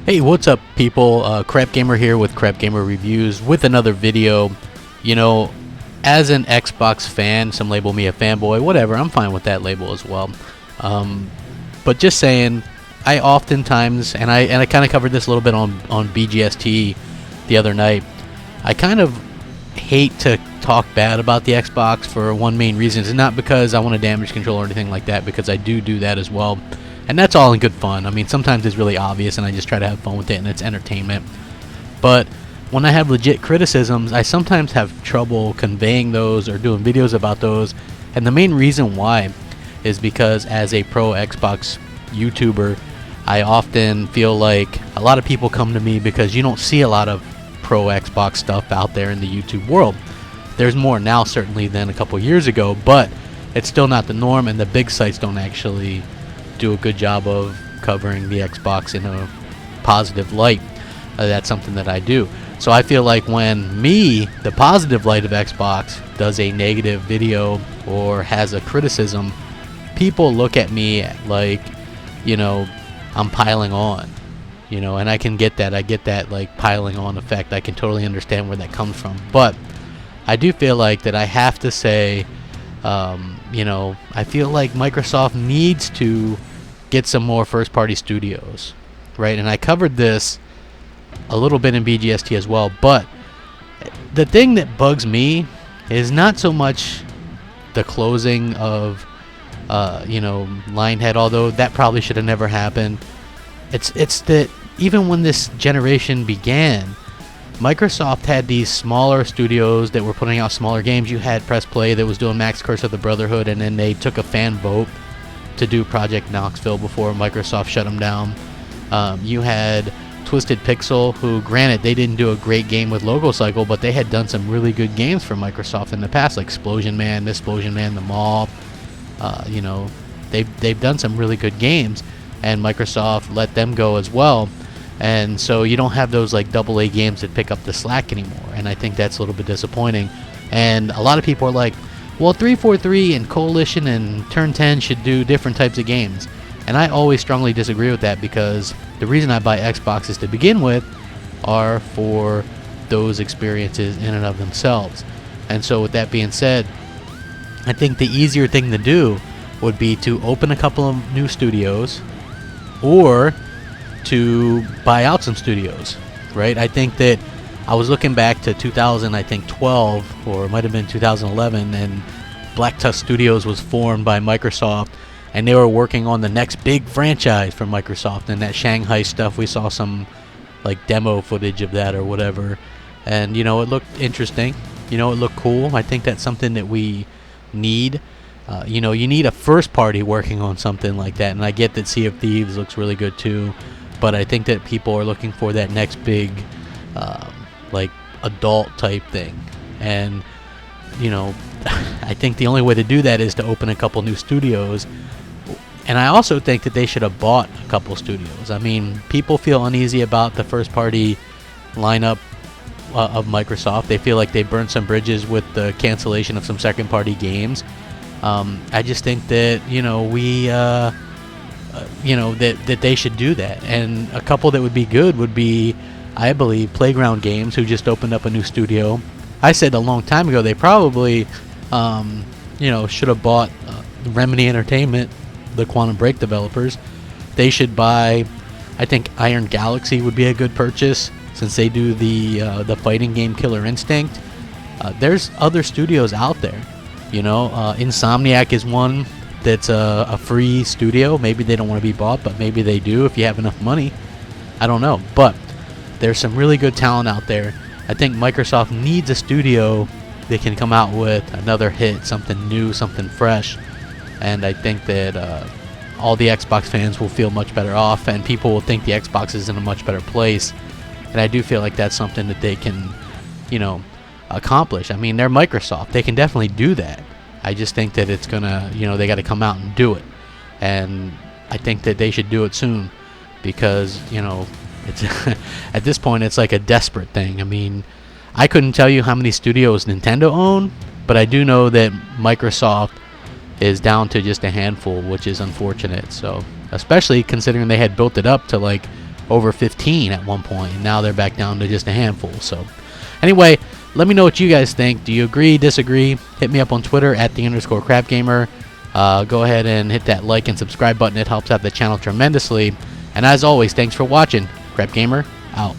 Hey, what's up, people? Crapgamer here with Crapgamer Reviews with another video. You know, as an Xbox fan, some label me a fanboy, whatever, I'm fine with that label as well. But just saying, I oftentimes, and I kind of covered this a little bit on BGST the other night, I kind of hate to talk bad about the Xbox for one main reason. It's not because I want to damage control or anything like that, because I do that as well. And that's all in good fun. I mean, sometimes it's really obvious and I just try to have fun with it and it's entertainment. But when I have legit criticisms, I sometimes have trouble conveying those or doing videos about those. And the main reason why is because as a pro Xbox YouTuber, I often feel like a lot of people come to me because you don't see a lot of pro Xbox stuff out there in the YouTube world. There's more now certainly than a couple years ago, but it's still not the norm, and the big sites don't actually do a good job of covering the Xbox in a positive light. That's something that I do. So I feel like when the positive light of Xbox, does a negative video or has a criticism, people look at me like, you know, I'm piling on, you know, and I can get that. I get that, like, piling on effect. I can totally understand where that comes from. But I do feel like that I have to say, you know, I feel like Microsoft needs to get some more first-party studios, right? And I covered this a little bit in BGST as well, but the thing that bugs me is not so much the closing of, you know, Lionhead, although that probably should have never happened. It's that even when this generation began, Microsoft had these smaller studios that were putting out smaller games. You had Press Play that was doing Max Curse of the Brotherhood, and then they took a fan vote to do Project Knoxville before Microsoft shut them down. You had Twisted Pixel, who, granted, they didn't do a great game with Logo Cycle, but they had done some really good games for Microsoft in the past, like Explosion Man, Misplosion Man, The Mall. You know, they've done some really good games, and Microsoft let them go as well. And so you don't have those like AA games that pick up the slack anymore, and I think that's a little bit disappointing. And a lot of people are like, well, 343 and Coalition and Turn 10 should do different types of games. And I always strongly disagree with that, because the reason I buy Xboxes to begin with are for those experiences in and of themselves. And so with that being said, I think the easier thing to do would be to open a couple of new studios or to buy out some studios, right? I think that I was looking back to 2012, or it might have been 2011, and Black Tusk Studios was formed by Microsoft, and they were working on the next big franchise for Microsoft. And that Shanghai stuff, we saw some like demo footage of that or whatever, and you know, it looked interesting, you know, it looked cool. I think that's something that we need. You know, you need a first party working on something like that, and I get that Sea of Thieves looks really good too, but I think that people are looking for that next big like adult type thing. And you know, I think the only way to do that is to open a couple new studios. And I also think that they should have bought a couple studios. I mean, people feel uneasy about the first party lineup of Microsoft. They feel like they burned some bridges with the cancellation of some second party games. I just think that, you know, you know, that they should do that. And a couple that would be good would be, I believe, Playground Games, who just opened up a new studio. I said a long time ago they probably, you know, should have bought Remedy Entertainment, the Quantum Break developers. They should buy, I think Iron Galaxy would be a good purchase, since they do the fighting game Killer Instinct. There's other studios out there, you know. Insomniac is one that's a free studio. Maybe they don't want to be bought, but maybe they do if you have enough money. I don't know, but there's some really good talent out there. I think Microsoft needs a studio that can come out with another hit, something new, something fresh. And I think that all the Xbox fans will feel much better off, and people will think the Xbox is in a much better place. And I do feel like that's something that they can, you know, accomplish. I mean, they're Microsoft. They can definitely do that. I just think that it's gonna, you know, they got to come out and do it. And I think that they should do it soon, because, you know, it's at this point it's like a desperate thing. I mean, I couldn't tell you how many studios Nintendo own, but I do know that Microsoft is down to just a handful, which is unfortunate. So, especially considering they had built it up to like over 15 at one point, and now they're back down to just a handful. So anyway, let me know what you guys think. Do you agree, disagree? Hit me up on Twitter at @the_Crapgamer. Go ahead and hit that like and subscribe button. It helps out the channel tremendously. And as always, thanks for watching. Crapgamer out.